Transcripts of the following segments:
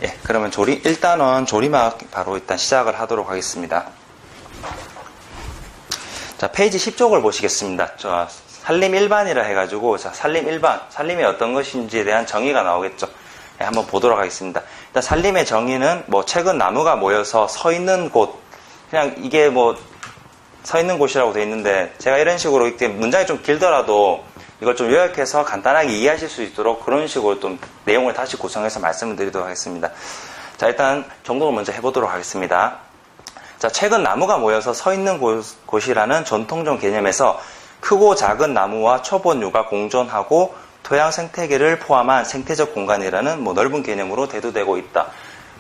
예, 그러면 일단은 조리막 바로 일단 시작을 하도록 하겠습니다. 자, 페이지 10쪽을 보시겠습니다. 저 산림 일반이라 해가지고, 자, 산림 일반, 산림이 어떤 것인지에 대한 정의가 나오겠죠. 예, 한번 보도록 하겠습니다. 일단 산림의 정의는 뭐 최근 나무가 모여서 서 있는 곳, 그냥 이게 뭐 서 있는 곳이라고 되어 있는데, 제가 이런 식으로 이렇게 문장이 좀 길더라도 이걸 좀 요약해서 간단하게 이해하실 수 있도록 그런 식으로 좀 내용을 다시 구성해서 말씀을 드리도록 하겠습니다. 자, 일단 정독을 먼저 해보도록 하겠습니다. 자, 최근 나무가 모여서 서 있는 곳이라는 전통적 개념에서 크고 작은 나무와 초본류가 공존하고 토양 생태계를 포함한 생태적 공간이라는 뭐 넓은 개념으로 대두되고 있다.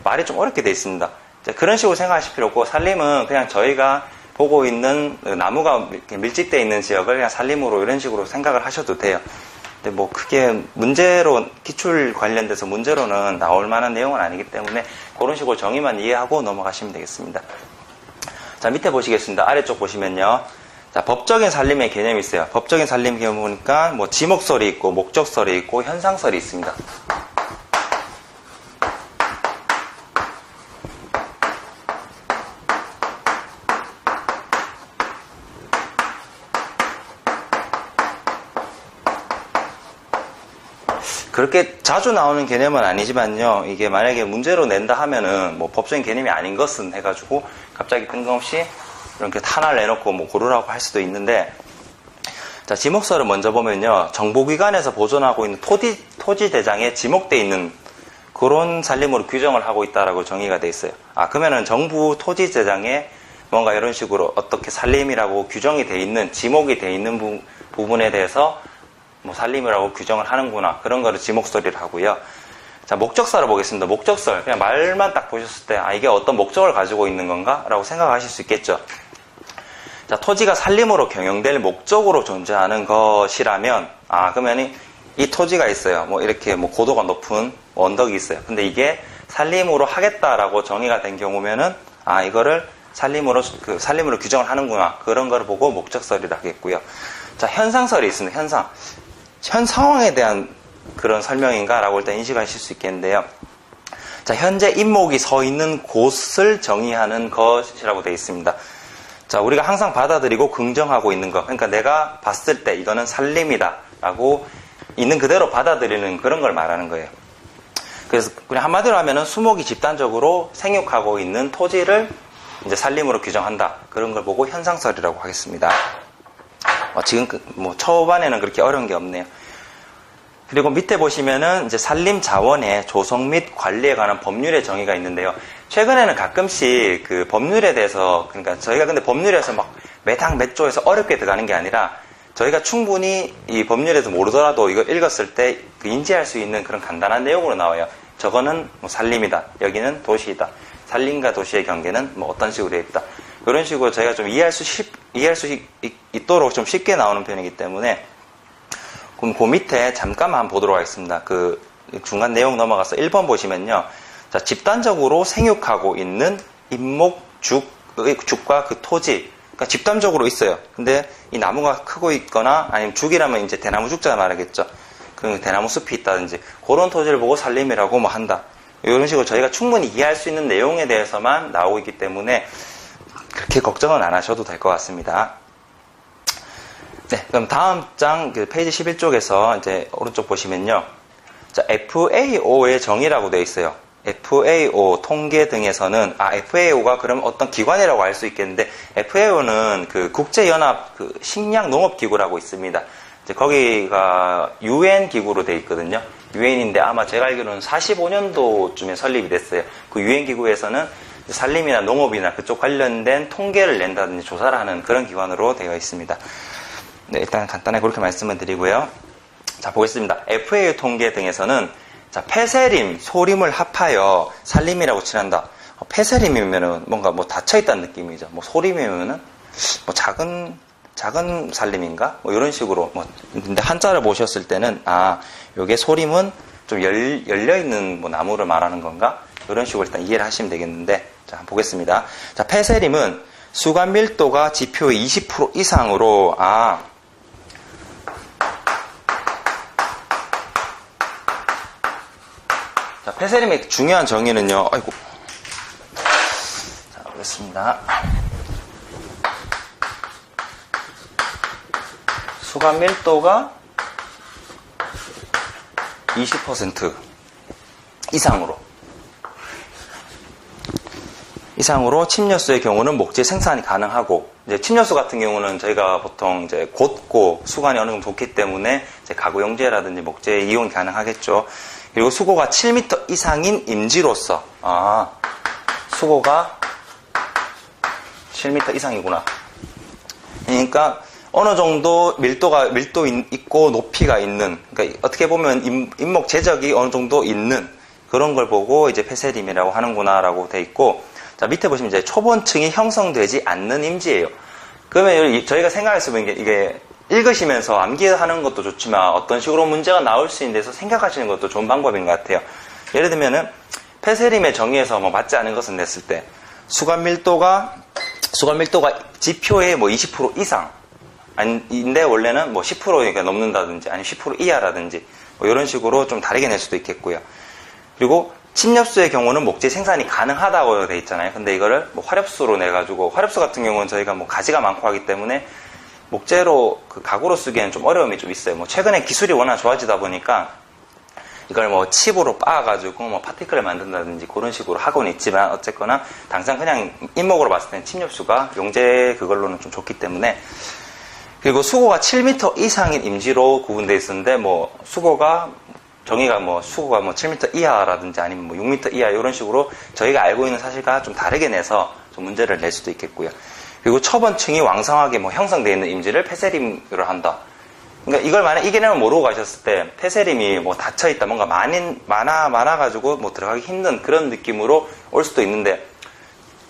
말이 좀 어렵게 되어 있습니다. 자, 그런 식으로 생각하실 필요 없고, 산림은 그냥 저희가 보고 있는 나무가 밀집되어 있는 지역을 그냥 산림으로 이런 식으로 생각을 하셔도 돼요. 근데 뭐 크게 문제로, 기출 관련돼서 문제로는 나올 만한 내용은 아니기 때문에 그런 식으로 정의만 이해하고 넘어가시면 되겠습니다. 자, 밑에 보시겠습니다. 아래쪽 보시면요. 자, 법적인 산림의 개념이 있어요. 법적인 산림 개념 보니까 뭐 지목설이 있고, 목적설이 있고, 현상설이 있습니다. 그렇게 자주 나오는 개념은 아니지만요. 이게 만약에 문제로 낸다 하면은 뭐 법적인 개념이 아닌 것은 해가지고 갑자기 뜬금없이 이렇게 하나를 내놓고 뭐 고르라고 할 수도 있는데, 자, 지목설을 먼저 보면요. 정보기관에서 보존하고 있는 토지 대장에 지목되어 있는 그런 산림으로 규정을 하고 있다라고 정의가 돼 있어요. 아, 그러면은 정부 토지 대장에 뭔가 이런 식으로 어떻게 산림이라고 규정이 돼 있는, 지목이 돼 있는 부분에 대해서 뭐 산림이라고 규정을 하는구나. 그런 거를 지목설이라고 하고요. 자, 목적설을 보겠습니다. 목적설. 그냥 말만 딱 보셨을 때, 아, 이게 어떤 목적을 가지고 있는 건가? 라고 생각하실 수 있겠죠. 자, 토지가 산림으로 경영될 목적으로 존재하는 것이라면, 아, 그러면 이 토지가 있어요. 뭐 이렇게 뭐 고도가 높은 언덕이 있어요. 근데 이게 산림으로 하겠다라고 정의가 된 경우면은, 아, 이거를 산림으로 규정을 하는구나. 그런 거를 보고 목적설이라 하겠고요. 자, 현상설이 있습니다. 현 상황에 대한 그런 설명인가? 라고 일단 인식하실 수 있겠는데요. 자, 현재 인목이 서 있는 곳을 정의하는 것이라고 되어 있습니다. 자, 우리가 항상 받아들이고 긍정하고 있는 것. 그러니까 내가 봤을 때 이거는 산림이다. 라고 있는 그대로 받아들이는 그런 걸 말하는 거예요. 그래서 그냥 한마디로 하면은 수목이 집단적으로 생육하고 있는 토지를 이제 산림으로 규정한다. 그런 걸 보고 현상설이라고 하겠습니다. 지금 뭐 초반에는 그렇게 어려운 게 없네요. 그리고 밑에 보시면은 이제 산림 자원의 조성 및 관리에 관한 법률의 정의가 있는데요. 최근에는 가끔씩 그 법률에 대해서, 그러니까 저희가 근데 법률에서 막 매당 몇 조에서 어렵게 들어가는 게 아니라 저희가 충분히 이 법률에서 모르더라도 이거 읽었을 때 그 인지할 수 있는 그런 간단한 내용으로 나와요. 저거는 뭐 산림이다. 여기는 도시이다. 산림과 도시의 경계는 뭐 어떤 식으로 되어 있다. 이런 식으로 저희가 좀 이해할 수 있도록 좀 쉽게 나오는 편이기 때문에, 그럼 그 밑에 잠깐만 한번 보도록 하겠습니다. 그 중간 내용 넘어가서 1번 보시면요. 자, 집단적으로 생육하고 있는 인목, 죽과 그 토지. 그러니까 집단적으로 있어요. 근데 이 나무가 크고 있거나, 아니면 죽이라면 이제 대나무 죽자 말하겠죠. 그 대나무 숲이 있다든지, 그런 토지를 보고 산림이라고 뭐 한다. 이런 식으로 저희가 충분히 이해할 수 있는 내용에 대해서만 나오고 있기 때문에, 그렇게 걱정은 안 하셔도 될 것 같습니다. 네, 그럼 다음 장, 그 페이지 11쪽에서 이제 오른쪽 보시면요. 자, FAO의 정의라고 되어 있어요. FAO, 통계 등에서는, FAO가 그럼 어떤 기관이라고 알 수 있겠는데, FAO는 그 국제연합 그 식량농업기구라고 있습니다. 이제 거기가 UN 기구로 되어 있거든요. UN인데 아마 제가 알기로는 45년도쯤에 설립이 됐어요. 그 UN 기구에서는 산림이나 농업이나 그쪽 관련된 통계를 낸다든지 조사를 하는 그런 기관으로 되어 있습니다. 네, 일단 간단하게 그렇게 말씀을 드리고요. 자, 보겠습니다. FAO 통계 등에서는, 자, 폐쇄림, 소림을 합하여 산림이라고 칠한다. 폐쇄림이면은 뭔가 뭐 닫혀있다는 느낌이죠. 뭐 소림이면은 뭐 작은 산림인가? 뭐 이런 식으로 근데 한자를 보셨을 때는, 요게 소림은 좀 열려있는 뭐 나무를 말하는 건가? 이런 식으로 일단 이해를 하시면 되겠는데, 자, 보겠습니다. 자, 폐쇄림은 수간 밀도가 지표의 20% 이상으로, 자, 폐쇄림의 중요한 정의는요. 아이고. 자, 보겠습니다. 수간 밀도가 20% 이상으로 침려수의 경우는 목재 생산이 가능하고, 이제 침려수 같은 경우는 저희가 보통 이제 곧고 수관이 어느 정도 좋기 때문에 이제 가구 용재라든지 목재 이용이 가능하겠죠. 그리고 수고가 7m 이상인 임지로서, 수고가 7m 이상이구나. 그러니까 어느 정도 밀도 있고 높이가 있는, 그러니까 어떻게 보면 임목 제적이 어느 정도 있는 그런 걸 보고 이제 폐쇄림이라고 하는구나라고 돼 있고, 자, 밑에 보시면 이제 초본층이 형성되지 않는 임지예요. 그러면 저희가 생각했으면 이게 읽으시면서 암기하는 것도 좋지만 어떤 식으로 문제가 나올 수 있는 데서 생각하시는 것도 좋은 방법인 것 같아요. 예를 들면은 폐쇄림의 정의에서 뭐 맞지 않은 것을 냈을 때 수간 밀도가 지표의 뭐 20% 이상 인데 원래는 뭐 10%가 넘는다든지 아니면 10% 이하라든지 뭐 이런 식으로 좀 다르게 낼 수도 있겠고요. 그리고 침렵수의 경우는 목재 생산이 가능하다고 돼 있잖아요. 근데 이거를 뭐 화렵수로 내가지고, 화렵수 같은 경우는 저희가 뭐 가지가 많고 하기 때문에 목재로 그 가구로 쓰기에는 좀 어려움이 좀 있어요. 뭐 최근에 기술이 워낙 좋아지다 보니까 이걸 뭐 칩으로 빻아가지고 뭐 파티클을 만든다든지 그런 식으로 하고는 있지만, 어쨌거나 당장 그냥 인목으로 봤을 때는 침렵수가 용재 그걸로는 좀 좋기 때문에. 그리고 수고가 7m 이상인 임지로 구분되어 있었는데, 뭐 정의가 뭐 수고가 뭐 7m 이하라든지 아니면 뭐 6m 이하 이런 식으로 저희가 알고 있는 사실과 좀 다르게 내서 좀 문제를 낼 수도 있겠고요. 그리고 초본층이 왕성하게 뭐 형성되어 있는 임지를 폐쇄림으로 한다. 그러니까 이걸 만약 이 개념을 모르고 가셨을 때 폐쇄림이 뭐 닫혀있다, 뭔가 많아가지고 뭐 들어가기 힘든 그런 느낌으로 올 수도 있는데,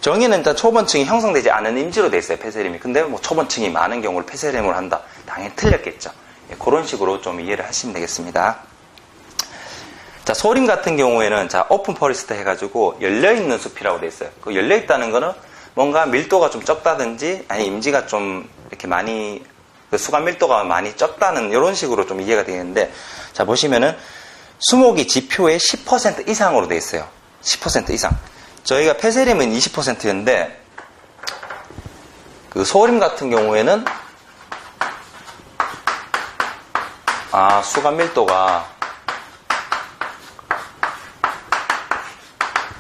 정의는 일단 초본층이 형성되지 않은 임지로 돼 있어요, 폐쇄림이. 근데 뭐 초본층이 많은 경우를 폐쇄림으로 한다. 당연히 틀렸겠죠. 그런 식으로 좀 이해를 하시면 되겠습니다. 자, 소림 같은 경우에는 자, 오픈 포레스트 해가지고 열려있는 숲이라고 돼 있어요. 그 열려있다는 거는 뭔가 밀도가 좀 적다든지, 아니 임지가 좀 이렇게 많이, 그 수간 밀도가 많이 적다는 이런 식으로 좀 이해가 되겠는데, 자, 보시면은 수목이 지표의 10% 이상으로 돼 있어요. 10% 이상. 저희가 폐쇄림은 20%였는데, 그 소림 같은 경우에는, 수간 밀도가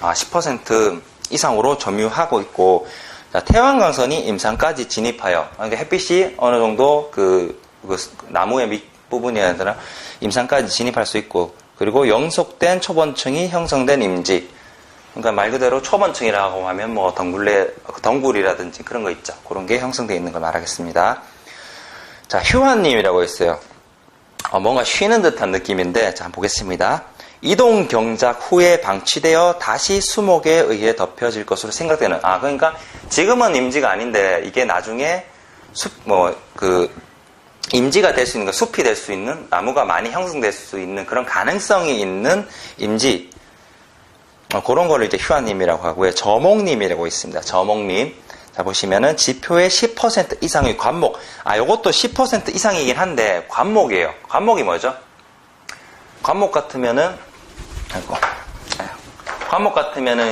10% 이상으로 점유하고 있고, 자, 태양광선이 임상까지 진입하여, 그러니까 햇빛이 어느 정도 그 나무의 밑부분이라 해야 되나, 임상까지 진입할 수 있고, 그리고 영속된 초본층이 형성된 임지, 그러니까 말 그대로 초본층이라고 하면 뭐 덩굴이라든지 그런 거 있죠. 그런 게 형성되어 있는 걸 말하겠습니다. 자, 휴환님이라고 있어요. 뭔가 쉬는 듯한 느낌인데, 자, 한번 보겠습니다. 이동 경작 후에 방치되어 다시 수목에 의해 덮여질 것으로 생각되는, 그러니까 지금은 임지가 아닌데 이게 나중에 임지가 될 수 있는, 숲이 될 수 있는, 나무가 많이 형성될 수 있는 그런 가능성이 있는 임지, 그런 거를 이제 휴환님이라고 하고요. 저목님이라고 있습니다. 저목님. 자, 보시면은 지표의 10% 이상의 관목. 요것도 10% 이상이긴 한데 관목이에요. 관목이 뭐죠? 관목 같으면은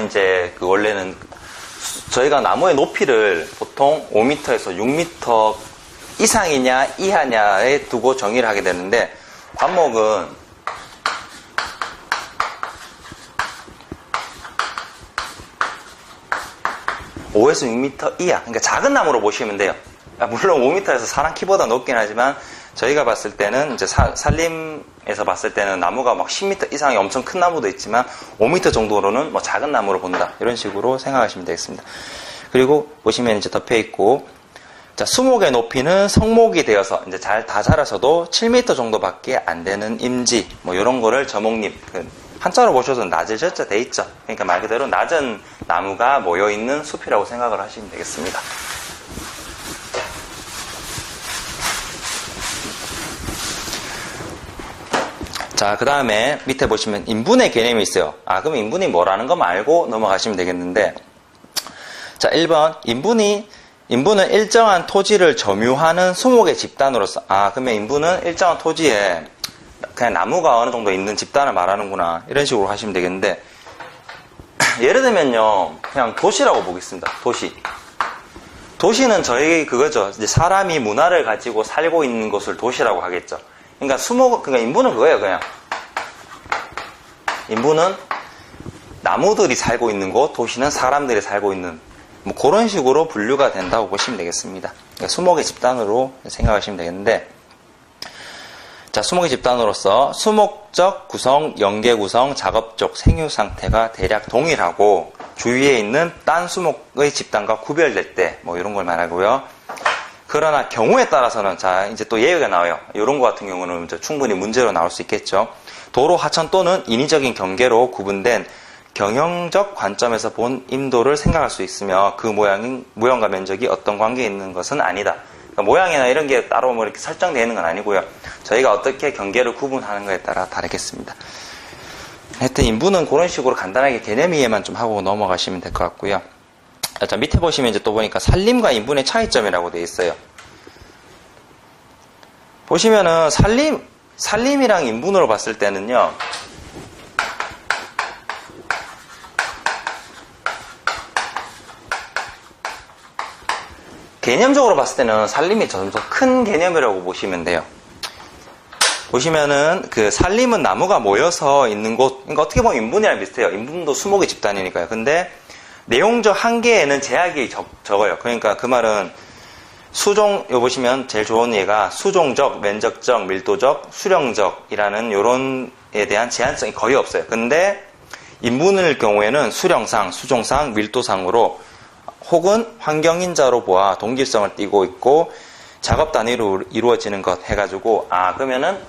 이제 그 원래는 저희가 나무의 높이를 보통 5m에서 6m 이상이냐 이하냐에 두고 정의를 하게 되는데, 관목은 5에서 6m 이하, 그러니까 작은 나무로 보시면 돼요. 물론 5m에서 사람 키보다 높긴 하지만 저희가 봤을 때는 이제 산림에서 봤을 때는 나무가 막 10m 이상의 엄청 큰 나무도 있지만 5m 정도로는 뭐 작은 나무로 본다, 이런 식으로 생각하시면 되겠습니다. 그리고 보시면 이제 덮여 있고, 자, 수목의 높이는 성목이 되어서 이제 다 자라서도 7m 정도밖에 안 되는 임지, 뭐 이런 거를 저목림, 한자로 보셔도 낮을 젖자 돼 있죠. 그러니까 말 그대로 낮은 나무가 모여 있는 숲이라고 생각을 하시면 되겠습니다. 자, 그 다음에 밑에 보시면 인분의 개념이 있어요. 그럼 인분이 뭐라는 거 말고 넘어가시면 되겠는데, 자, 1번 인분은 일정한 토지를 점유하는 수목의 집단으로서, 그러면 인분은 일정한 토지에 그냥 나무가 어느 정도 있는 집단을 말하는구나. 이런 식으로 하시면 되겠는데, 예를 들면요, 그냥 도시라고 보겠습니다. 도시. 도시는 저희 그거죠. 이제 사람이 문화를 가지고 살고 있는 곳을 도시라고 하겠죠. 그러니까 그러니까 인부는 그거예요, 그냥. 인부는 나무들이 살고 있는 곳, 도시는 사람들이 살고 있는, 뭐 그런 식으로 분류가 된다고 보시면 되겠습니다. 그러니까 수목의 집단으로 생각하시면 되겠는데, 자, 수목의 집단으로서 수목적 구성, 연계 구성, 작업적 생유 상태가 대략 동일하고 주위에 있는 딴 수목의 집단과 구별될 때, 뭐 이런 걸 말하고요. 그러나 경우에 따라서는, 자, 이제 또 예외가 나와요. 이런 거 같은 경우는 충분히 문제로 나올 수 있겠죠. 도로, 하천 또는 인위적인 경계로 구분된 경영적 관점에서 본 임도를 생각할 수 있으며 그 모양과 면적이 어떤 관계에 있는 것은 아니다. 그러니까 모양이나 이런 게 따로 뭐 이렇게 설정되어 있는 건 아니고요. 저희가 어떻게 경계를 구분하는 것에 따라 다르겠습니다. 하여튼 인부는 그런 식으로 간단하게 개념 이해만 좀 하고 넘어가시면 될 것 같고요. 자, 밑에 보시면 이제 또 보니까 산림과 인분의 차이점이라고 되어 있어요. 보시면은 산림이랑 인분으로 봤을 때는요, 개념적으로 봤을 때는 산림이 좀 더 큰 개념이라고 보시면 돼요. 보시면은 그 산림은 나무가 모여서 있는 곳, 그러니까 어떻게 보면 인분이랑 비슷해요. 인분도 수목의 집단이니까요. 근데 내용적 한계에는 제약이 적어요. 그러니까 그 말은 여기 보시면 제일 좋은 예가 수종적, 면적적, 밀도적, 수령적이라는 요런에 대한 제한성이 거의 없어요. 근데 인분일 경우에는 수령상, 수종상, 밀도상으로 혹은 환경인자로 보아 동질성을 띠고 있고 작업 단위로 이루어지는 것 해가지고, 그러면은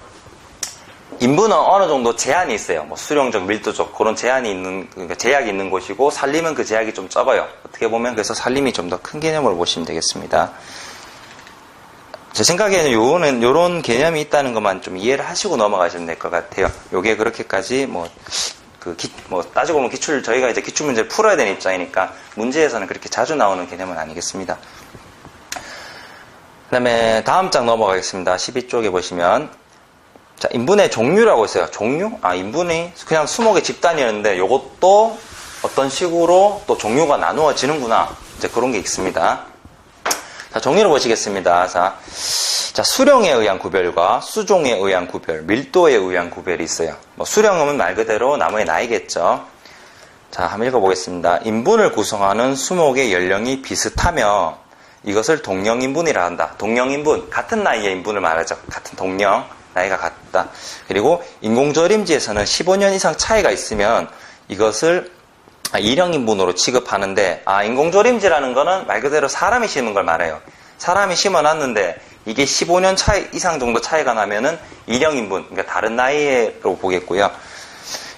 인부는 어느 정도 제한이 있어요. 뭐 수령적, 밀도적 그런 제한이 있는, 그러니까 제약이 있는 곳이고 산림은 그 제약이 좀 적어요. 어떻게 보면 그래서 산림이 좀 더 큰 개념으로 보시면 되겠습니다. 제 생각에는 요런 개념이 있다는 것만 좀 이해를 하시고 넘어가시면 될 것 같아요. 요게 그렇게까지 따지고 보면 저희가 이제 기출 문제를 풀어야 되는 입장이니까 문제에서는 그렇게 자주 나오는 개념은 아니겠습니다. 그 다음에 다음 장 넘어가겠습니다. 12쪽에 보시면, 자, 인분의 종류라고 있어요. 종류? 인분이 그냥 수목의 집단이었는데 요것도 어떤 식으로 또 종류가 나누어지는구나. 이제 그런 게 있습니다. 자, 종류를 보시겠습니다. 자, 수령에 의한 구별과 수종에 의한 구별, 밀도에 의한 구별이 있어요. 수령은 말 그대로 나무의 나이겠죠. 자, 한번 읽어보겠습니다. 인분을 구성하는 수목의 연령이 비슷하며 이것을 동령인분이라 한다. 동령인분, 같은 나이의 인분을 말하죠. 같은 동령, 나이가 같다. 그리고 인공조림지에서는 15년 이상 차이가 있으면 이것을 일형인분으로 취급하는데, 인공조림지라는 거는 말 그대로 사람이 심은 걸 말해요. 사람이 심어놨는데 이게 15년 이상 정도 차이가 나면은 일형인분, 그러니까 다른 나이로 보겠고요.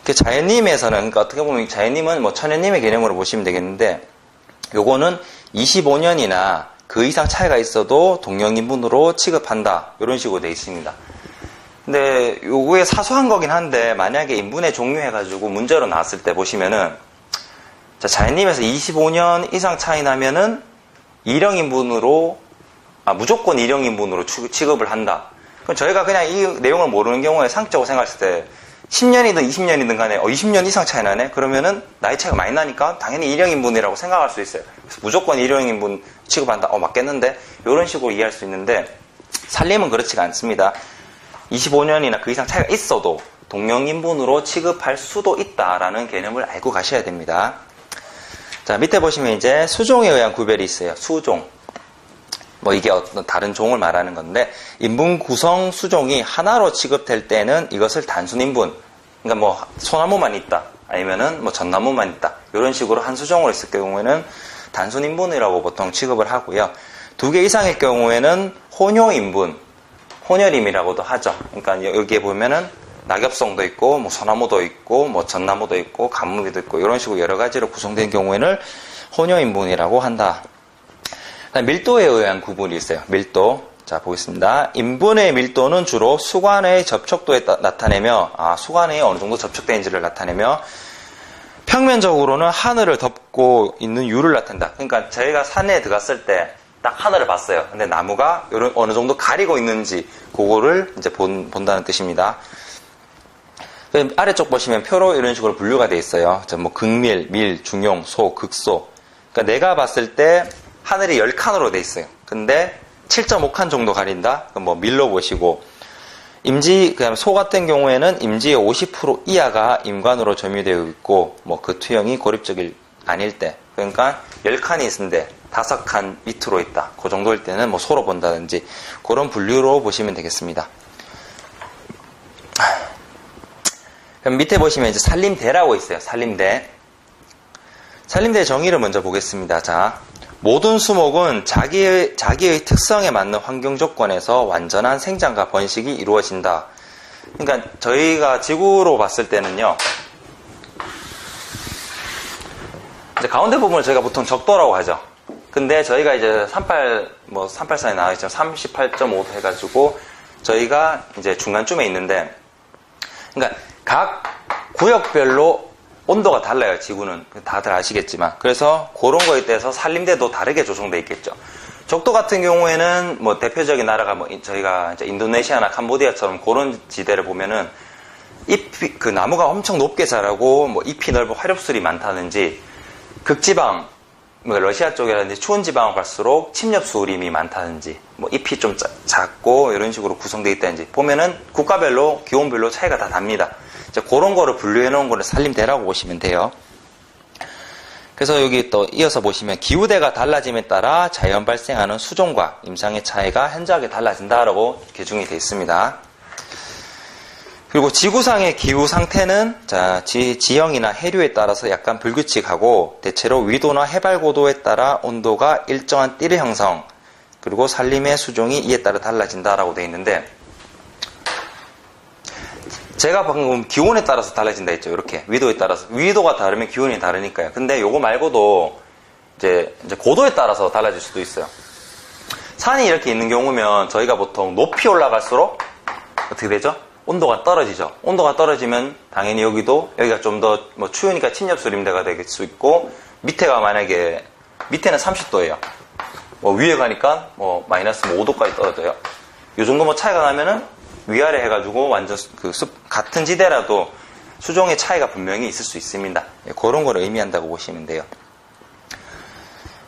자연님에서는, 그러니까 어떻게 보면 자연님은 천연님의 개념으로 보시면 되겠는데, 요거는 25년이나 그 이상 차이가 있어도 동령인분으로 취급한다. 이런 식으로 되어 있습니다. 근데 요거에 사소한 거긴 한데, 만약에 인분의 종류 해가지고 문제로 나왔을 때 보시면은, 자, 자연님에서 25년 이상 차이 나면은 무조건 1형인분으로 취급을 한다. 그럼 저희가 그냥 이 내용을 모르는 경우에 상식적으로 생각했을 때 10년이든 20년이든 간에 20년 이상 차이 나네? 그러면은 나이 차이가 많이 나니까 당연히 1형인분이라고 생각할 수 있어요. 그래서 무조건 1형인분 취급한다. 맞겠는데? 이런 식으로 이해할 수 있는데, 산림은 그렇지가 않습니다. 25년이나 그 이상 차이가 있어도 동령인분으로 취급할 수도 있다라는 개념을 알고 가셔야 됩니다. 자, 밑에 보시면 이제 수종에 의한 구별이 있어요. 수종. 이게 어떤 다른 종을 말하는 건데, 인분 구성 수종이 하나로 취급될 때는 이것을 단순인분, 그러니까 소나무만 있다, 아니면은 전나무만 있다, 이런 식으로 한 수종으로 있을 경우에는 단순인분이라고 보통 취급을 하고요. 2개 이상일 경우에는 혼효인분, 혼혈임이라고도 하죠. 그러니까 여기에 보면은 낙엽송도 있고, 소나무도 있고, 전나무도 있고, 가무비도 있고, 이런 식으로 여러 가지로 구성된 경우에는 혼효인분이라고 한다. 밀도에 의한 구분이 있어요. 밀도. 자, 보겠습니다. 인분의 밀도는 주로 수관의 접촉도에 나타내며, 수관에 어느 정도 접촉되는지를 나타내며, 평면적으로는 하늘을 덮고 있는 유를 나타낸다. 그러니까 저희가 산에 들어갔을 때 딱 하늘을 봤어요. 근데 나무가 어느 정도 가리고 있는지, 그거를 이제 본다는 뜻입니다. 아래쪽 보시면 표로 이런 식으로 분류가 되어 있어요. 뭐 극밀, 밀, 중용, 소, 극소. 그러니까 내가 봤을 때 하늘이 10칸으로 되어 있어요. 근데 7.5칸 정도 가린다? 그럼 뭐 밀로 보시고, 그다음 소 같은 경우에는 임지의 50% 이하가 임관으로 점유되어 있고, 뭐 그 투영이 고립적일 아닐 때, 그러니까 10칸이 있는데 5칸 밑으로 있다. 그 정도일 때는 뭐 소로 본다든지 그런 분류로 보시면 되겠습니다. 그럼 밑에 보시면 이제 산림대라고 있어요. 산림대. 산림대 정의를 먼저 보겠습니다. 자, 모든 수목은 자기의 특성에 맞는 환경 조건에서 완전한 생장과 번식이 이루어진다. 그러니까 저희가 지구로 봤을 때는요, 이제 가운데 부분을 저희가 보통 적도라고 하죠. 근데 저희가 이제 384에 나와 있죠. 38.5도 해가지고 저희가 이제 중간쯤에 있는데, 그러니까 각 구역별로 온도가 달라요. 지구는 다들 아시겠지만, 그래서 그런 거에 대해서 산림대도 다르게 조성되어 있겠죠. 적도 같은 경우에는 뭐 대표적인 나라가 뭐 저희가 이제 인도네시아나 캄보디아처럼 그런 지대를 보면은 잎이 그 나무가 엄청 높게 자라고 뭐 잎이 넓고 화렵술이 많다든지, 극지방 뭐 러시아 쪽이라든지 추운 지방을 갈수록 침엽수림이 많다든지, 뭐 잎이 좀 작고 이런 식으로 구성되어 있다든지 보면은 국가별로 기온별로 차이가 다 납니다. 이제 그런 거를 분류해 놓은 거를 산림대라고 보시면 돼요. 그래서 여기 또 이어서 보시면 기후대가 달라짐에 따라 자연 발생하는 수종과 임상의 차이가 현저하게 달라진다라고 개중이 되어 있습니다. 그리고 지구상의 기후 상태는 지형이나 해류에 따라서 약간 불규칙하고, 대체로 위도나 해발 고도에 따라 온도가 일정한 띠를 형성, 그리고 산림의 수종이 이에 따라 달라진다라고 되어 있는데, 제가 방금 기온에 따라서 달라진다 했죠. 이렇게 위도에 따라서, 위도가 다르면 기온이 다르니까요. 근데 요거 말고도 이제 고도에 따라서 달라질 수도 있어요. 산이 이렇게 있는 경우면 저희가 보통 높이 올라갈수록 어떻게 되죠? 온도가 떨어지죠. 온도가 떨어지면 당연히 여기가 좀 더 뭐 추우니까 침엽수림대가 될 수 있고, 밑에가 만약에 밑에는 30도예요. 뭐 위에 가니까 뭐 마이너스 5도까지 떨어져요. 이 정도 뭐 차이가 나면은 위아래 해가지고 완전 같은 지대라도 수종의 차이가 분명히 있을 수 있습니다. 그런 걸 의미한다고 보시면 돼요.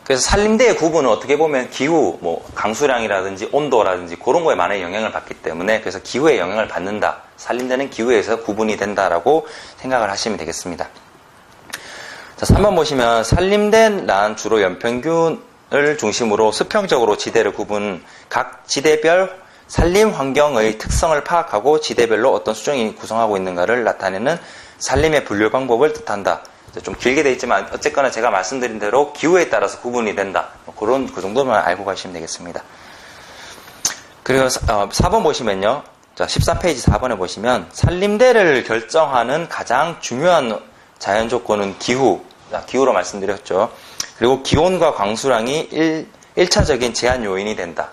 그래서 산림대의 구분은 어떻게 보면 기후, 뭐 강수량이라든지 온도라든지 그런 거에 많은 영향을 받기 때문에, 그래서 기후에 영향을 받는다. 산림대는 기후에 의해서 구분이 된다라고 생각을 하시면 되겠습니다. 자, 3번 보시면 산림대란 주로 연평균을 중심으로 수평적으로 지대를 각 지대별 산림 환경의 특성을 파악하고 지대별로 어떤 수종이 구성하고 있는가를 나타내는 산림의 분류 방법을 뜻한다. 좀 길게 돼 있지만 어쨌거나 제가 말씀드린 대로 기후에 따라서 구분이 된다. 그 정도만 알고 가시면 되겠습니다. 그리고 4번 보시면요. 자, 14페이지 4번에 보시면 산림대를 결정하는 가장 중요한 자연 조건은 기후로 말씀드렸죠. 그리고 기온과 광수량이 1차적인 제한 요인이 된다.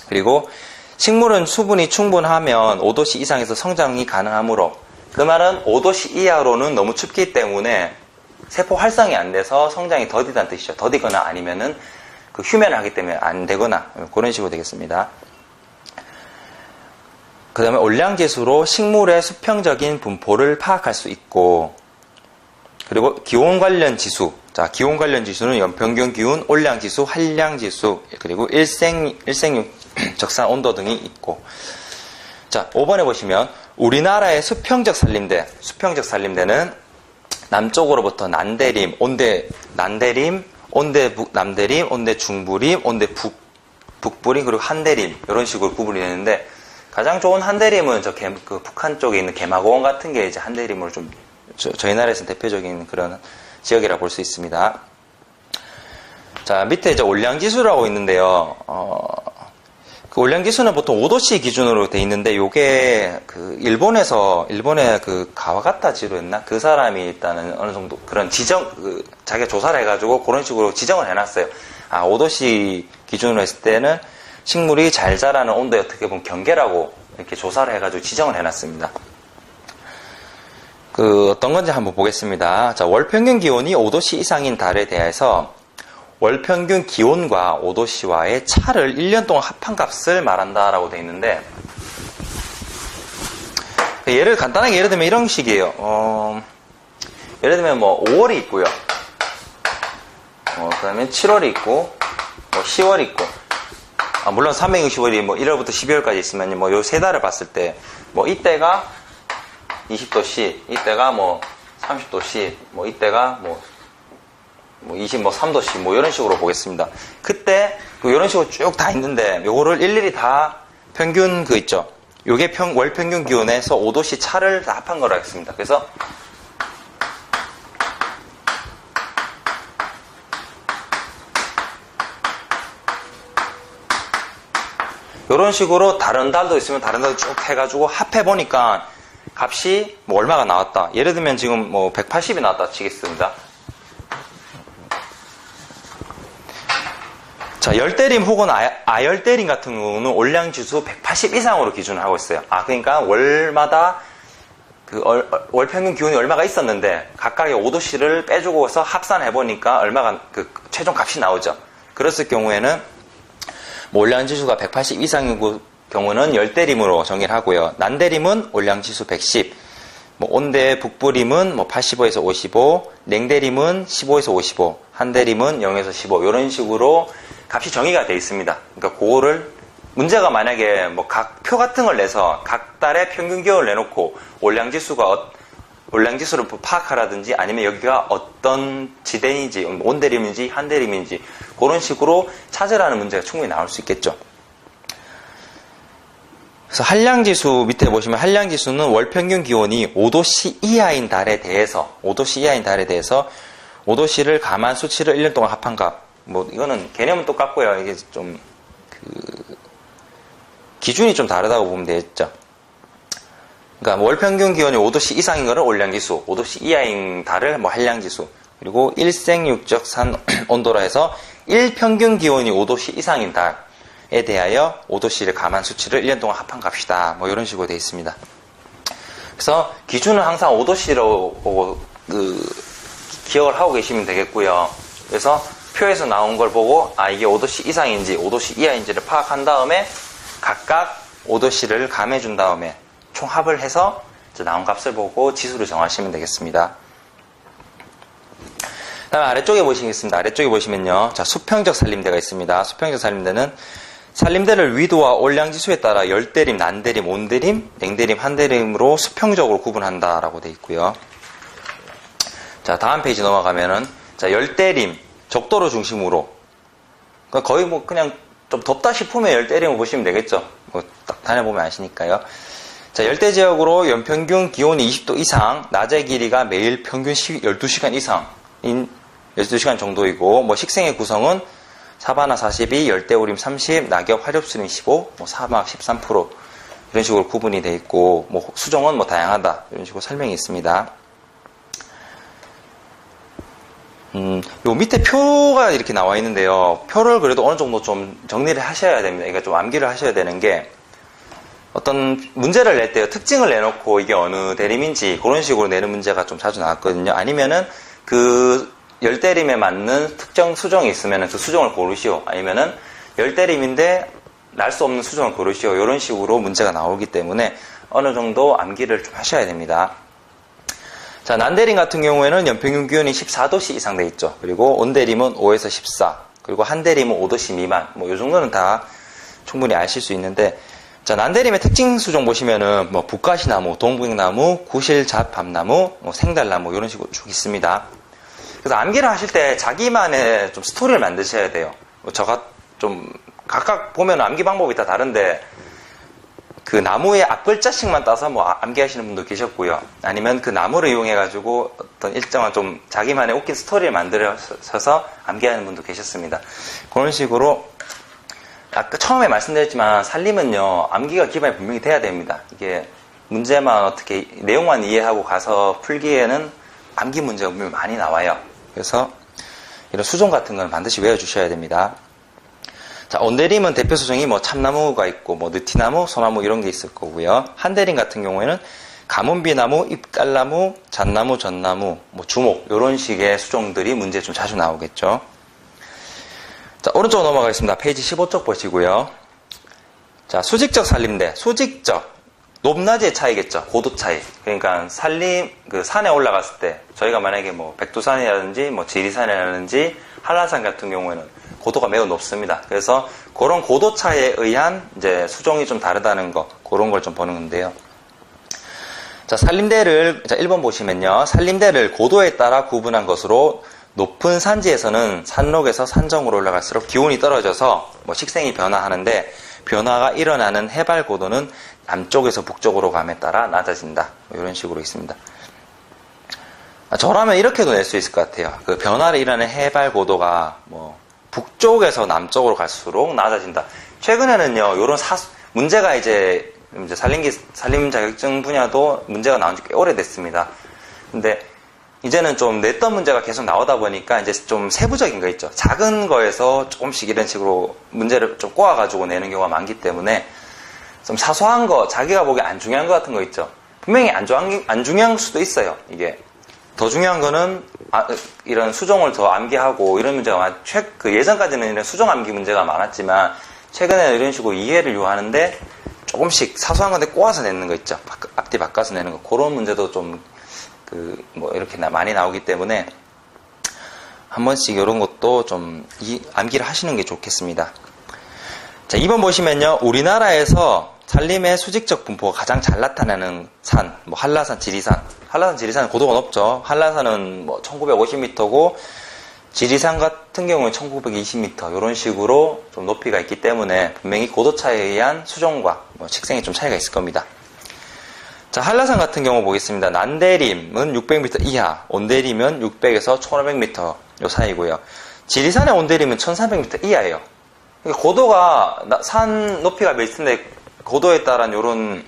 그리고 식물은 수분이 충분하면 5도씨 이상에서 성장이 가능하므로, 그 말은 5도씨 이하로는 너무 춥기 때문에 세포 활성이 안 돼서 성장이 더디다는 뜻이죠. 더디거나 아니면은 휴면을 하기 때문에 안 되거나, 그런 식으로 되겠습니다. 그 다음에 올량지수로 식물의 수평적인 분포를 파악할 수 있고, 그리고 기온 관련 지수. 자, 기온 관련 지수는 연평균 기온, 올량지수, 한량지수, 그리고 일생육 적산 온도 등이 있고. 자, 5번에 보시면 우리나라의 수평적 산림대는 남쪽으로부터 남대림, 온대 중부림, 온대 북부림, 그리고 한대림, 이런 식으로 구분이 되는데, 가장 좋은 한대림은 북한 쪽에 있는 개마고원 같은 게 이제 한대림으로 좀 저희 나라에서는 대표적인 그런 지역이라고 볼 수 있습니다. 자, 밑에 이제 올량지수라고 있는데요. 그 올량지수는 보통 5도씨 기준으로 돼 있는데, 요게 일본의 가와가타지로였나? 그 사람이 일단은 어느 정도 그런 자기가 조사를 해가지고 그런 식으로 지정을 해놨어요. 5도씨 기준으로 했을 때는 식물이 잘 자라는 온도에 어떻게 보면 경계라고 이렇게 조사를 해가지고 지정을 해놨습니다. 어떤 건지 한번 보겠습니다. 자, 월평균 기온이 5도씨 이상인 달에 대해서 월평균 기온과 5도씨와의 차를 1년 동안 합한 값을 말한다라고 되어 있는데, 간단하게 예를 들면 이런 식이에요. 예를 들면 뭐 5월이 있고요. 그 다음에 7월이 있고, 뭐 10월이 있고, 물론 360월이 뭐 1월부터 12월까지 있으면 뭐 요 세 달을 봤을 때, 뭐 이때가 20도씨, 이때가 뭐 30도씨, 뭐 이때가 뭐 3도씨, 뭐 이런 식으로 보겠습니다. 그때, 이런 식으로 쭉 다 있는데, 요거를 일일이 다 평균 있죠. 요게 월 평균 기온에서 5도씨 차를 다 합한 거라 했습니다. 그래서, 요런 식으로 다른 달도 있으면 다른 달도 쭉 해가지고 합해보니까 값이 뭐 얼마가 나왔다. 예를 들면 지금 뭐 180이 나왔다 치겠습니다. 자, 열대림 혹은 아열대림 같은 경우는 올량지수 180 이상으로 기준을 하고 있어요. 그러니까 월마다 월 평균 기온이 얼마가 있었는데 각각의 5도씨를 빼주고서 합산해보니까 얼마가 최종 값이 나오죠. 그랬을 경우에는 올량지수가 180 이상인 경우는 열대림으로 정의를 하고요. 난대림은 올량지수 110, 온대 북부림은 85에서 55, 냉대림은 15에서 55, 한대림은 0에서 15 이런 식으로 값이 정의가 되어 있습니다. 그러니까 그거를 문제가 만약에 각 표 같은 걸 내서 각 달의 평균 기온을 내놓고 올량지수를 파악하라든지 아니면 여기가 어떤 지대인지 온대림인지 한대림인지 그런 식으로 찾으라는 문제가 충분히 나올 수 있겠죠. 그래서 한량지수 밑에 보시면 한량지수는 월 평균 기온이 5도씨 이하인 달에 대해서 5도씨를 감안 수치를 1년 동안 합한 값. 이거는 개념은 똑같고요. 이게 좀 기준이 좀 다르다고 보면 되겠죠. 그러니까 월 평균 기온이 5도씨 이상인 거를 올량지수, 5도씨 이하인 달을 한량지수, 그리고 일생육적 산 온도라 해서 1평균 기온이 5도씨 이상인 달에 대하여 5도씨를 감안 수치를 1년 동안 합한 값이다. 이런 식으로 되어 있습니다. 그래서 기준은 항상 5도씨로 기억을 하고 계시면 되겠고요. 그래서 표에서 나온 걸 보고 이게 5도씨 이상인지 5도씨 이하인지를 파악한 다음에 각각 5도씨를 감해준 다음에 총합을 해서 나온 값을 보고 지수를 정하시면 되겠습니다. 다음 아래쪽에 보시겠습니다. 아래쪽에 보시면요. 자, 수평적 산림대가 있습니다. 수평적 산림대는 산림대를 위도와 올량지수에 따라 열대림, 난대림, 온대림, 냉대림, 한대림으로 수평적으로 구분한다라고 되어 있고요. 자, 다음 페이지 넘어가면은 자, 열대림, 적도를 중심으로 거의 그냥 좀 덥다 싶으면 열대림을 보시면 되겠죠. 딱 다녀보면 아시니까요. 자, 열대지역으로 연평균 기온이 20도 이상, 낮의 길이가 매일 평균 12시간 이상인 12시간 정도이고, 식생의 구성은 사바나 42, 열대우림 30, 낙엽 화렵수림 15, 사막 13% 이런 식으로 구분이 되어 있고, 수종은 다양하다 이런 식으로 설명이 있습니다. 요 밑에 표가 이렇게 나와 있는데요. 표를 그래도 어느 정도 좀 정리를 하셔야 됩니다. 그러니까 좀 암기를 하셔야 되는 게, 어떤 문제를 낼 때요, 특징을 내놓고 이게 어느 대림인지 그런 식으로 내는 문제가 좀 자주 나왔거든요. 아니면은 열대림에 맞는 특정 수종이 있으면은 그 수종을 고르시오. 아니면은 열대림인데 날 수 없는 수종을 고르시오. 이런 식으로 문제가 나오기 때문에 어느 정도 암기를 좀 하셔야 됩니다. 자, 난대림 같은 경우에는 연평균 기온이 14도씨 이상 돼 있죠. 그리고 온대림은 5에서 14, 그리고 한대림은 5도씨 미만. 이 정도는 다 충분히 아실 수 있는데, 자, 난대림의 특징 수종 보시면은 북가시나무, 동백나무, 구실잣밤나무, 생달나무 이런 식으로 쭉 있습니다. 그래서 암기를 하실 때 자기만의 좀 스토리를 만드셔야 돼요. 저가 좀 각각 보면 암기 방법이 다 다른데 그 나무의 앞글자씩만 따서 암기하시는 분도 계셨고요. 아니면 그 나무를 이용해가지고 어떤 일정한 좀 자기만의 웃긴 스토리를 만들어서 암기하는 분도 계셨습니다. 그런 식으로 아까 처음에 말씀드렸지만 산림은요, 암기가 기반이 분명히 돼야 됩니다. 이게 문제만 어떻게 내용만 이해하고 가서 풀기에는 암기 문제가 분명히 많이 나와요. 그래서 이런 수종 같은 건 반드시 외워주셔야 됩니다. 자, 온대림은 대표 수종이 참나무가 있고 느티나무, 소나무 이런 게 있을 거고요. 한대림 같은 경우에는 가문비나무, 잎깔나무, 잣나무, 전나무, 주목 이런 식의 수종들이 문제에 좀 자주 나오겠죠. 자, 오른쪽으로 넘어가겠습니다. 페이지 15쪽 보시고요. 자, 수직적 산림대, 수직적. 높낮이의 차이겠죠. 고도 차이. 그러니까 산에 올라갔을 때, 저희가 만약에 뭐 백두산이라든지 뭐 지리산이라든지 한라산 같은 경우에는 고도가 매우 높습니다. 그래서 그런 고도 차이에 의한 이제 수종이 좀 다르다는 거, 그런 걸 좀 보는 건데요. 자, 1번 보시면요. 산림대를 고도에 따라 구분한 것으로 높은 산지에서는 산록에서 산정으로 올라갈수록 기온이 떨어져서 뭐 식생이 변화하는데 변화가 일어나는 해발 고도는 남쪽에서 북쪽으로 감에 따라 낮아진다. 뭐 이런 식으로 있습니다. 저라면 이렇게도 낼 수 있을 것 같아요. 그 변화를 일어나는 해발 고도가 뭐 북쪽에서 남쪽으로 갈수록 낮아진다. 최근에는요, 요런 문제가 이제 산림 자격증 분야도 문제가 나온 지 꽤 오래됐습니다. 근데 이제는 좀 냈던 문제가 계속 나오다 보니까 이제 좀 세부적인 거 있죠. 작은 거에서 조금씩 이런 식으로 문제를 좀 꼬아가지고 내는 경우가 많기 때문에 좀 사소한 거, 자기가 보기에 안 중요한 거 같은 거 있죠. 분명히 안 중요한 수도 있어요. 이게. 더 중요한 거는 이런 수종을 더 암기하고 이런 문제가 예전까지는 이런 수종 암기 문제가 많았지만 최근에는 이런 식으로 이해를 요하는데 조금씩 사소한 건데 꼬아서 내는 거 있죠. 앞뒤 바꿔서 내는 거. 그런 문제도 좀 이렇게 많이 나오기 때문에 한 번씩 이런 것도 좀 암기를 하시는 게 좋겠습니다. 자, 2번 보시면요. 우리나라에서 산림의 수직적 분포가 가장 잘 나타나는 산, 뭐 한라산, 지리산. 한라산, 지리산은 고도가 높죠. 한라산은 뭐 1950m고 지리산 같은 경우는 1920m 이런 식으로 좀 높이가 있기 때문에 분명히 고도 차이에 의한 수종과 뭐 식생에 좀 차이가 있을 겁니다. 자, 한라산 같은 경우 보겠습니다. 난대림은 600m 이하, 온대림은 600에서 1500m 요 사이고요. 지리산의 온대림은 1300m 이하예요. 그러니까 고도가 산 높이가 몇인데 고도에 따른 요런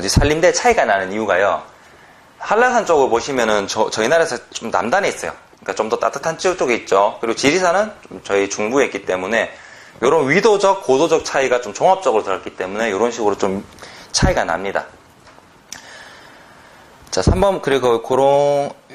산림대 차이가 나는 이유가요. 한라산 쪽을 보시면은 저희 나라에서 좀 남단에 있어요. 그러니까 좀 더 따뜻한 지역 쪽에 있죠. 그리고 지리산은 좀 저희 중부에 있기 때문에 요런 위도적, 고도적 차이가 좀 종합적으로 들었기 때문에 요런 식으로 좀 차이가 납니다. 자, 3번, 그리고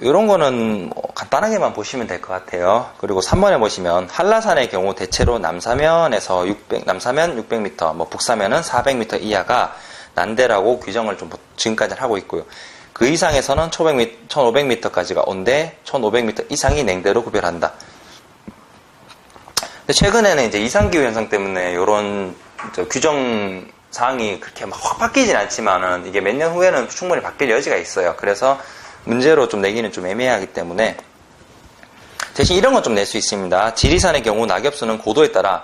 요런 거는 뭐 간단하게만 보시면 될 것 같아요. 그리고 3번에 보시면, 한라산의 경우 대체로 남사면 600m, 뭐 북사면은 400m 이하가 난대라고 규정을 좀 지금까지 하고 있고요. 그 이상에서는 1500m까지가 온대, 1500m 이상이 냉대로 구별한다. 근데 최근에는 이제 이상기후 현상 때문에 요런 규정 사항이 그렇게 막 확 바뀌진 않지만은 이게 몇 년 후에는 충분히 바뀔 여지가 있어요. 그래서 문제로 좀 내기는 좀 애매하기 때문에 대신 이런 건 좀 낼 수 있습니다. 지리산의 경우 낙엽수는 고도에 따라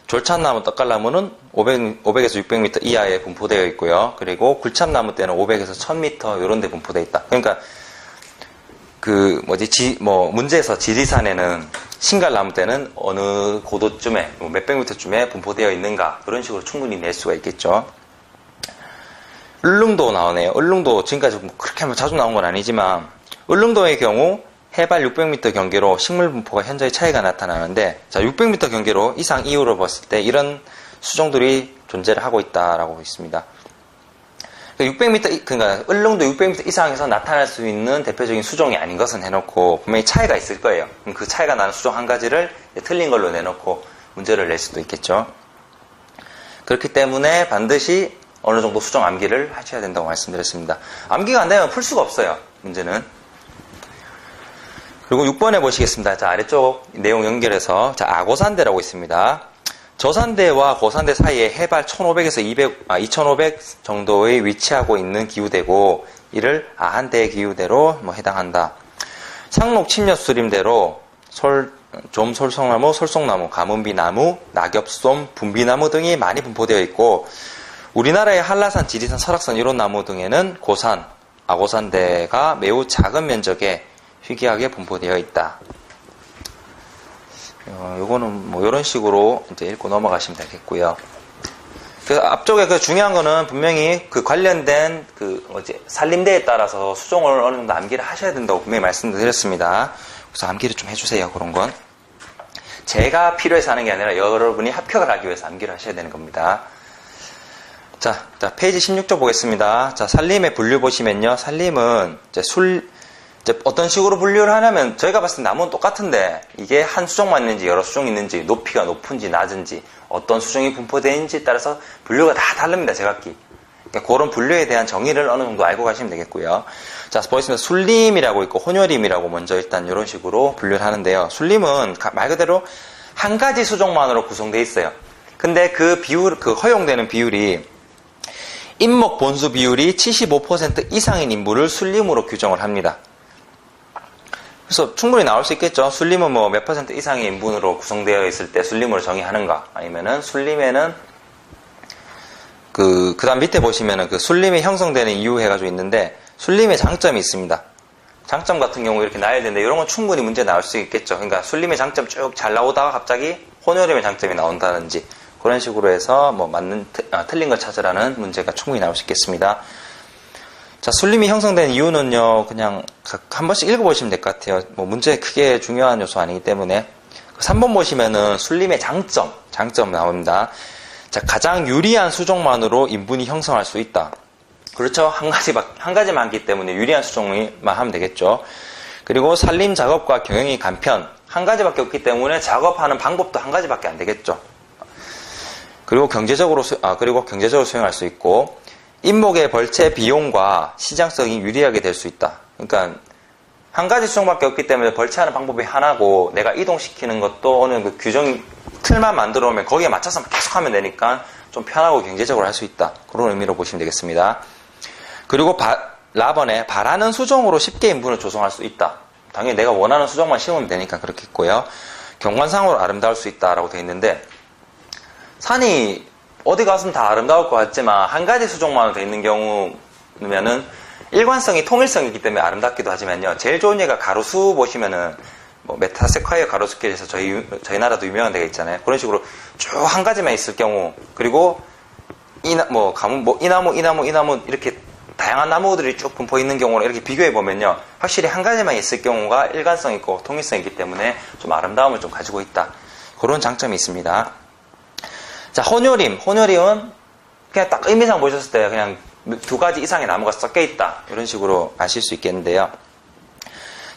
졸참나무, 떡갈나무는 500에서 600m 이하에 분포되어 있고요. 그리고 굴참나무 때는 500에서 1000m 이런 데 분포되어 있다. 그러니까 문제에서 지리산에는 신갈나무 때는 어느 고도쯤에 몇백 미터쯤에 분포되어 있는가 그런 식으로 충분히 낼 수가 있겠죠. 울릉도 나오네요. 울릉도 지금까지 그렇게 자주 나온 건 아니지만 울릉도의 경우 해발 600m 경계로 식물 분포가 현저히 차이가 나타나는데, 자, 600m 경계로 이상 이후로 봤을 때 이런 수종들이 존재를 하고 있다라고 있습니다. 600m, 그러니까 울릉도 600m 이상에서 나타날 수 있는 대표적인 수종이 아닌 것은 해놓고 분명히 차이가 있을 거예요. 그럼 그 차이가 나는 수종 한 가지를 틀린 걸로 내놓고 문제를 낼 수도 있겠죠. 그렇기 때문에 반드시 어느 정도 수종 암기를 하셔야 된다고 말씀드렸습니다. 암기가 안 되면 풀 수가 없어요, 문제는. 그리고 6번에 보시겠습니다. 자, 아래쪽 내용 연결해서, 자, 아고산대라고 있습니다. 저산대와 고산대 사이에 해발 1500에서 2500 정도의 위치하고 있는 기후대고, 이를 아한대 기후대로 해당한다. 상록 침엽수림대로 솔송나무, 솔송나무, 가문비나무, 낙엽솜, 분비나무 등이 많이 분포되어 있고, 우리나라의 한라산, 지리산, 설악산 이런 나무 등에는 고산, 아고산대가 매우 작은 면적에 희귀하게 분포되어 있다. 요거는 이런 식으로 이제 읽고 넘어가시면 되겠고요. 그래서 앞쪽에 중요한 거는 분명히 관련된 산림대에 따라서 수종을 어느 정도 암기를 하셔야 된다고 분명히 말씀드렸습니다. 그래서 암기를 좀 해주세요. 그런 건 제가 필요해서 하는 게 아니라 여러분이 합격을 하기 위해서 암기를 하셔야 되는 겁니다. 자, 페이지 16쪽 보겠습니다. 자, 산림의 분류 보시면요. 산림은 이제 이제 어떤 식으로 분류를 하냐면 저희가 봤을 때 나무는 똑같은데 이게 한 수종만 있는지 여러 수종이 있는지 높이가 높은지 낮은지 어떤 수종이 분포되어 있는지에 따라서 분류가 다 다릅니다. 제각기. 그러니까 그런 분류에 대한 정의를 어느 정도 알고 가시면 되겠고요. 자, 보겠습니다. 순림이라고 있고 혼혈임이라고 먼저 일단 이런 식으로 분류를 하는데요. 순림은 말 그대로 한 가지 수종만으로 구성되어 있어요. 근데 그 허용되는 비율이 인목 본수 비율이 75% 이상인 인물을 순림으로 규정을 합니다. 그래서 충분히 나올 수 있겠죠. 순림은 뭐 몇 % 이상의 인분으로 구성되어 있을 때 순림으로 정의하는가, 아니면은 순림에는 그 다음 밑에 보시면은 그 순림이 형성되는 이유 해가지고 있는데, 순림의 장점이 있습니다. 장점 같은 경우 이렇게 나열되는데, 이런 건 충분히 문제 나올 수 있겠죠. 그러니까 순림의 장점 쭉 잘 나오다가 갑자기 혼혈임의 장점이 나온다든지, 그런 식으로 해서 뭐 틀린 걸 찾으라는 문제가 충분히 나올 수 있겠습니다. 자, 순림이 형성된 이유는요, 그냥 한 번씩 읽어보시면 될 것 같아요. 뭐 문제에 크게 중요한 요소 아니기 때문에. 3번 보시면은 순림의 장점 나옵니다. 자, 가장 유리한 수종만으로 인분이 형성할 수 있다. 그렇죠. 한 가지만 있기 때문에 유리한 수종만 하면 되겠죠. 그리고 산림 작업과 경영이 간편. 한 가지밖에 없기 때문에 작업하는 방법도 한 가지밖에 안 되겠죠. 그리고 경제적으로 수용할 수 있고, 인목의 벌채 비용과 시장성이 유리하게 될 수 있다. 그러니까 한 가지 수종밖에 없기 때문에 벌채하는 방법이 하나고, 내가 이동시키는 것도 어느 그 규정 틀만 만들어 오면 거기에 맞춰서 계속 하면 되니까 좀 편하고 경제적으로 할 수 있다. 그런 의미로 보시면 되겠습니다. 그리고 라번에 바라는 수종으로 쉽게 인분을 조성할 수 있다. 당연히 내가 원하는 수종만 심으면 되니까 그렇게 있고요. 경관상으로 아름다울 수 있다라고 되어 있는데, 산이 어디 가서는 다 아름다울 것 같지만 한 가지 수종만으로 되어 있는 경우면은 일관성이 통일성이 있기 때문에 아름답기도 하지만요. 제일 좋은 예가 가로수 보시면은 뭐 메타세콰이어 가로수길에서 저희 나라도 유명한 데가 있잖아요. 그런 식으로 쭉 한 가지만 있을 경우, 그리고 이 나무 이렇게 다양한 나무들이 쭉 분포 있는 경우로 이렇게 비교해 보면요, 확실히 한 가지만 있을 경우가 일관성 있고 통일성 있기 때문에 좀 아름다움을 좀 가지고 있다. 그런 장점이 있습니다. 자, 혼혈임은 그냥 딱 의미상 보셨을 때 그냥 두 가지 이상의 나무가 섞여 있다, 이런 식으로 아실 수 있겠는데요.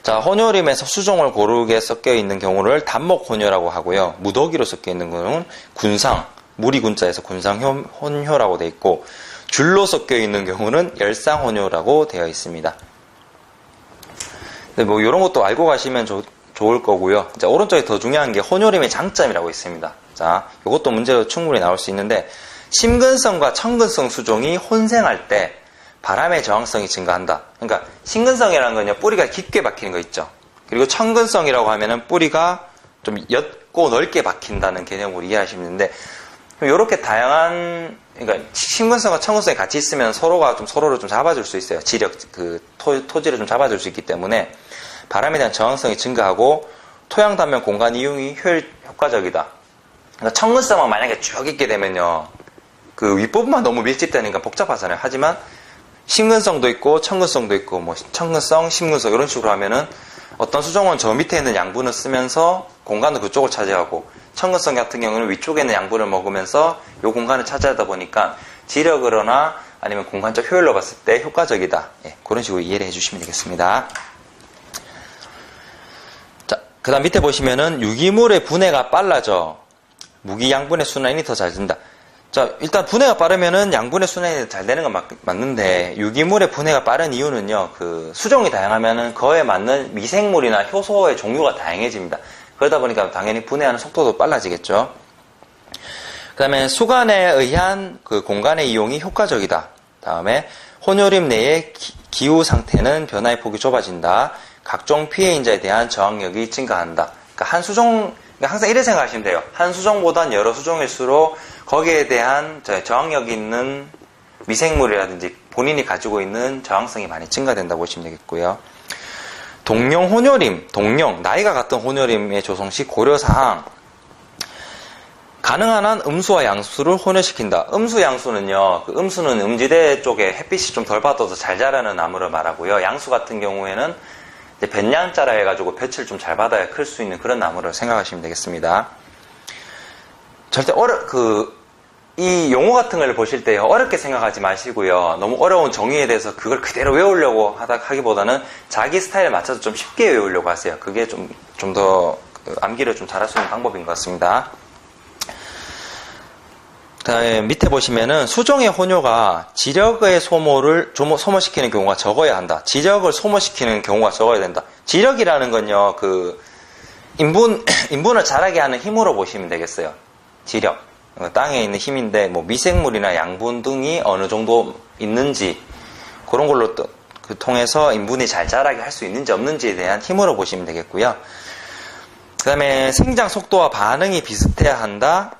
자, 혼혈임에서 수종을 고르게 섞여 있는 경우를 단목혼혈이라고 하고요. 무더기로 섞여 있는 경우는 군상, 무리군자에서 군상혼혈이라고 되어 있고, 줄로 섞여 있는 경우는 열상혼혈이라고 되어 있습니다. 뭐 이런 것도 알고 가시면 좋을 거고요. 자, 오른쪽에 더 중요한 게 혼혈임의 장점이라고 있습니다. 자, 이것도 문제로 충분히 나올 수 있는데, 심근성과 청근성 수종이 혼생할 때 바람의 저항성이 증가한다. 그러니까 심근성이라는 건요, 뿌리가 깊게 박히는 거 있죠. 그리고 청근성이라고 하면은 뿌리가 좀 옅고 넓게 박힌다는 개념으로 이해하시면 되는데, 이렇게 다양한, 그러니까 심근성과 청근성이 같이 있으면 서로를 좀 잡아줄 수 있어요. 토지를 좀 잡아줄 수 있기 때문에 바람에 대한 저항성이 증가하고, 토양 단면 공간 이용이 효과적이다. 그러니까 청근성만 만약에 쭉 있게 되면요, 그 윗부분만 너무 밀집되니까 복잡하잖아요. 하지만 심근성도 있고 청근성도 있고, 뭐 청근성, 심근성 이런 식으로 하면은 어떤 수종은 저 밑에 있는 양분을 쓰면서 공간도 그쪽을 차지하고, 청근성 같은 경우는 위쪽에 있는 양분을 먹으면서 이 공간을 차지하다 보니까 지력으로나 아니면 공간적 효율로 봤을 때 효과적이다. 예, 그런 식으로 이해를 해주시면 되겠습니다. 자, 그 다음 밑에 보시면은 유기물의 분해가 빨라져 무기 양분의 순환이 더 잘 된다. 자, 일단 분해가 빠르면은 양분의 순환이 잘 되는 건 맞는데, 유기물의 분해가 빠른 이유는요, 그 수종이 다양하면은 그에 맞는 미생물이나 효소의 종류가 다양해집니다. 그러다 보니까 당연히 분해하는 속도도 빨라지겠죠. 그 다음에 수간에 의한 그 공간의 이용이 효과적이다. 다음에 혼혈임 내의 기후 상태는 변화의 폭이 좁아진다. 각종 피해 인자에 대한 저항력이 증가한다. 그러니까 한 수종, 항상 이렇게 생각하시면 돼요. 한 수종보단 여러 수종일수록 거기에 대한 저항력이 있는 미생물이라든지 본인이 가지고 있는 저항성이 많이 증가된다고 보시면 되겠고요. 동령 혼혈임, 나이가 같은 혼혈임의 조성 시 고려사항. 가능한 한 음수와 양수를 혼혈시킨다. 음수, 양수는요, 그 음수는 음지대 쪽에 햇빛이 좀 덜 받아서 잘 자라는 나무를 말하고요. 양수 같은 경우에는 이제 뱃양자라 해가지고 볕을 좀 잘 받아야 클 수 있는 그런 나무를 생각하시면 되겠습니다. 절대 이 용어 같은 걸 보실 때 어렵게 생각하지 마시고요. 너무 어려운 정의에 대해서 그걸 그대로 외우려고 하기보다는 자기 스타일에 맞춰서 좀 쉽게 외우려고 하세요. 그게 좀 더 암기를 좀 잘할 수 있는 방법인 것 같습니다. 그다음에 밑에 보시면은 수종의 혼요가 지력의 소모시키는 경우가 적어야 한다. 지력을 소모시키는 경우가 적어야 된다. 지력이라는 건요, 인분을 자라게 하는 힘으로 보시면 되겠어요. 지력. 땅에 있는 힘인데, 미생물이나 양분 등이 어느 정도 있는지, 그런 걸로 통해서 인분이 잘 자라게 할 수 있는지 없는지에 대한 힘으로 보시면 되겠고요. 그 다음에 생장 속도와 반응이 비슷해야 한다.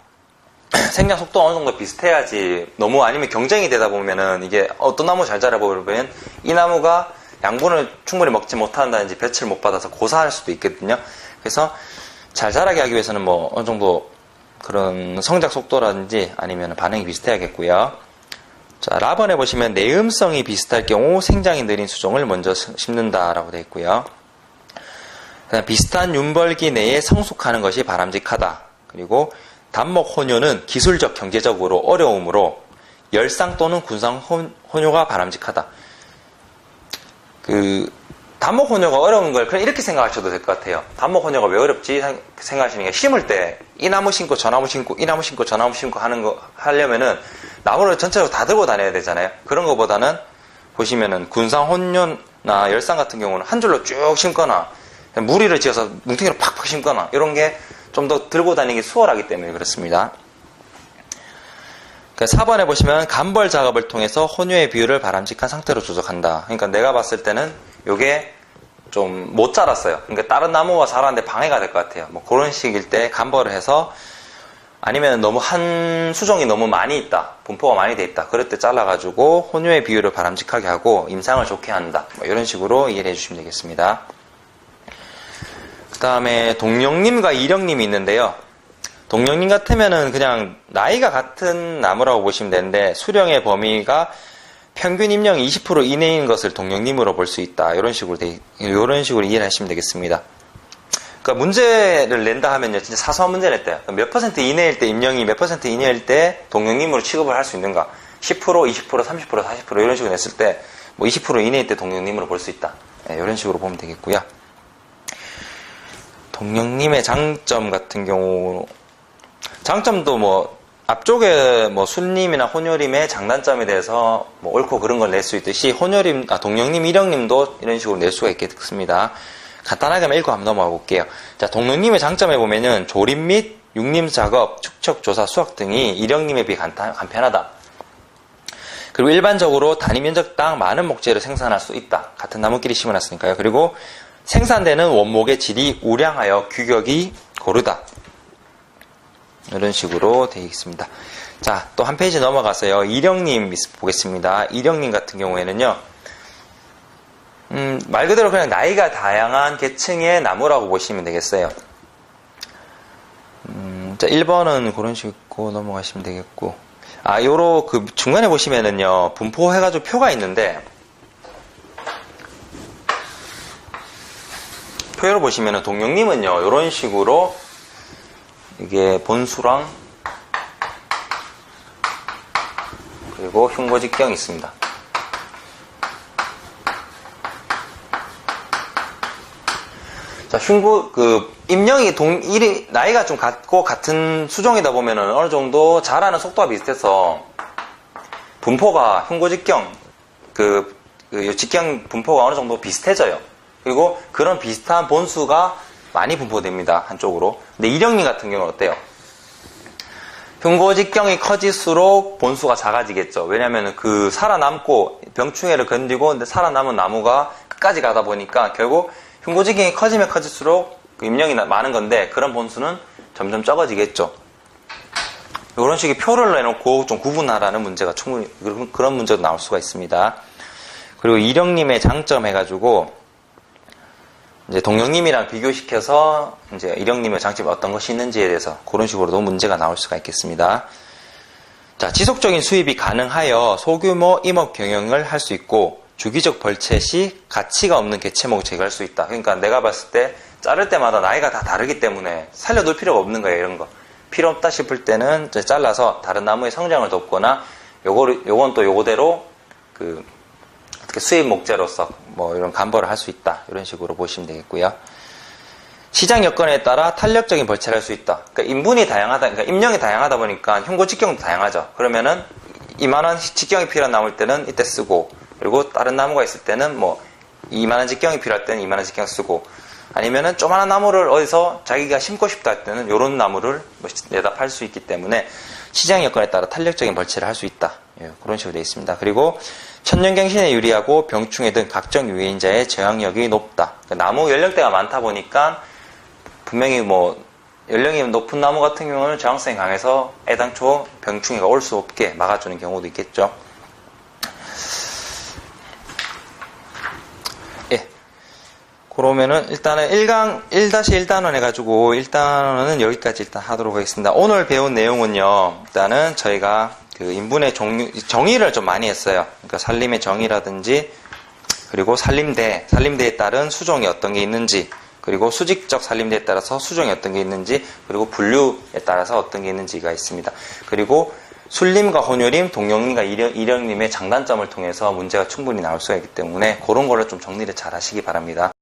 생장 속도가 어느 정도 비슷해야지, 너무 아니면 경쟁이 되다 보면은 이게 어떤 나무 잘 자라보면 이 나무가 양분을 충분히 먹지 못한다든지 배치를 못 받아서 고사할 수도 있거든요. 그래서 잘 자라게 하기 위해서는 어느 정도 그런 성장 속도라든지 아니면 반응이 비슷해야겠고요. 자, 라번에 보시면 내음성이 비슷할 경우 생장이 느린 수종을 먼저 심는다라고 되어 있고요. 그다음 비슷한 윤벌기 내에 성숙하는 것이 바람직하다. 그리고 단목 혼요는 기술적 경제적으로 어려우므로 열상 또는 군상 혼요가 바람직하다. 단목 혼요가 어려운 걸 그냥 이렇게 생각하셔도 될 것 같아요. 단목 혼요가 왜 어렵지 생각하시는 게, 심을 때 이 나무 심고 저 나무 심고 이 나무 심고 저 나무 심고 하려면은 나무를 전체적으로 다 들고 다녀야 되잖아요. 그런 것보다는 보시면은 군상 혼요나 열상 같은 경우는 한 줄로 쭉 심거나 무리를 지어서 뭉탱이로 팍팍 심거나 이런 게 좀 더 들고 다니기 수월하기 때문에 그렇습니다. 4번에 보시면 간벌 작업을 통해서 혼요의 비율을 바람직한 상태로 조정한다. 그러니까 내가 봤을 때는 이게 좀 못 자랐어요. 그러니까 다른 나무가 자라는데 방해가 될 것 같아요. 그런 식일 때 간벌을 해서, 아니면 너무 한 수종이 너무 많이 있다, 분포가 많이 돼 있다, 그럴 때 잘라가지고 혼요의 비율을 바람직하게 하고 임상을 좋게 한다. 이런 식으로 이해를 해주시면 되겠습니다. 그 다음에 동령님과 이령님이 있는데요. 동령님 같으면은 그냥 나이가 같은 나무라고 보시면 되는데, 수령의 범위가 평균 임령이 20% 이내인 것을 동령님으로 볼 수 있다. 이런 식으로 이해를 하시면 되겠습니다. 그러니까 문제를 낸다 하면요, 진짜 사소한 문제를 냈대요. 몇 퍼센트 이내일 때 임령이 몇 퍼센트 이내일 때 동령님으로 취급을 할 수 있는가? 10%, 20%, 30%, 40% 이런 식으로 냈을 때 20% 이내일 때 동령님으로 볼 수 있다. 이런 식으로 보면 되겠고요. 동령님의 장점 같은 경우, 장점도 앞쪽에 순림이나 혼요림의 장단점에 대해서 옳고 그른 걸 낼 수 있듯이 동령님, 이령님도 이런 식으로 낼 수가 있겠습니다. 간단하게만 읽고 한번 넘어가 볼게요. 자, 동령님의 장점에 보면은 조림 및 육림 작업, 축척, 조사, 수확 등이 이령님에 비해 간편하다. 그리고 일반적으로 단위 면적당 많은 목재를 생산할 수 있다. 같은 나무끼리 심어놨으니까요. 그리고 생산되는 원목의 질이 우량하여 규격이 고르다. 이런 식으로 되어 있습니다. 자, 또 한 페이지 넘어가서요, 이령님 보겠습니다. 이령님 같은 경우에는요, 말 그대로 그냥 나이가 다양한 계층의 나무라고 보시면 되겠어요. 자, 1번은 그런 식으로 넘어가시면 되겠고, 중간에 보시면은요, 분포해가지고 표가 있는데, 표로 보시면은 동령님은요, 이런 식으로 이게 본수랑 그리고 흉고직경이 있습니다. 자, 임령이 나이가 좀 같은 수종이다 보면은 어느 정도 자라는 속도가 비슷해서 분포가 흉고직경, 직경 분포가 어느 정도 비슷해져요. 그리고 그런 비슷한 본수가 많이 분포됩니다, 한쪽으로. 근데 이령님 같은 경우는 어때요? 흉고직경이 커질수록 본수가 작아지겠죠. 왜냐면 살아남고 병충해를 견디고 근데 살아남은 나무가 끝까지 가다 보니까 결국 흉고직경이 커지면 커질수록 임령이 많은 건데, 그런 본수는 점점 적어지겠죠. 이런 식의 표를 내놓고 좀 구분하라는 문제가 충분히, 그런 문제도 나올 수가 있습니다. 그리고 이령님의 장점 해가지고 이제 동령님이랑 비교시켜서 이제 이령님의 장점이 어떤 것이 있는지에 대해서 그런 식으로도 문제가 나올 수가 있겠습니다. 자, 지속적인 수입이 가능하여 소규모 임업 경영을 할 수 있고, 주기적 벌채 시 가치가 없는 개체목을 제거할 수 있다. 그러니까 내가 봤을 때 자를 때마다 나이가 다 다르기 때문에 살려둘 필요가 없는 거예요, 이런 거. 필요 없다 싶을 때는 이제 잘라서 다른 나무의 성장을 돕거나 요건 또 요거대로 어떻게 수입 목재로서 뭐 이런 간벌을 할 수 있다. 이런 식으로 보시면 되겠고요. 시장 여건에 따라 탄력적인 벌채를 할 수 있다. 그러니까 인분이 다양하다, 그러니까 임령이 다양하다 보니까 흉고 직경도 다양하죠. 그러면은 이만한 직경이 필요한 나무일 때는 이때 쓰고, 그리고 다른 나무가 있을 때는 뭐 이만한 직경이 필요할 때는 이만한 직경 쓰고, 아니면은 조그만한 나무를 어디서 자기가 심고 싶다 할 때는 요런 나무를 내다 팔 수 있기 때문에 시장 여건에 따라 탄력적인 벌채를 할 수 있다. 예, 그런 식으로 되어 있습니다. 그리고 천년갱신에 유리하고 병충해 등 각종 유해인자의 저항력이 높다. 그러니까 나무 연령대가 많다 보니까 분명히 뭐 연령이 높은 나무 같은 경우는 저항성이 강해서 애당초 병충해가 올 수 없게 막아주는 경우도 있겠죠. 예. 그러면은 일단은 1-1단원 해가지고 1단원은 여기까지 일단 하도록 하겠습니다. 오늘 배운 내용은요, 일단은 저희가 그 인분의 정의를 좀 많이 했어요. 그러니까 산림의 정의라든지, 그리고 산림대에 따른 수종이 어떤 게 있는지, 그리고 수직적 산림대에 따라서 수종이 어떤 게 있는지, 그리고 분류에 따라서 어떤 게 있는지가 있습니다. 그리고 순림과 혼유림, 동영림과 일영림의 장단점을 통해서 문제가 충분히 나올 수가 있기 때문에 그런 거를 좀 정리를 잘 하시기 바랍니다.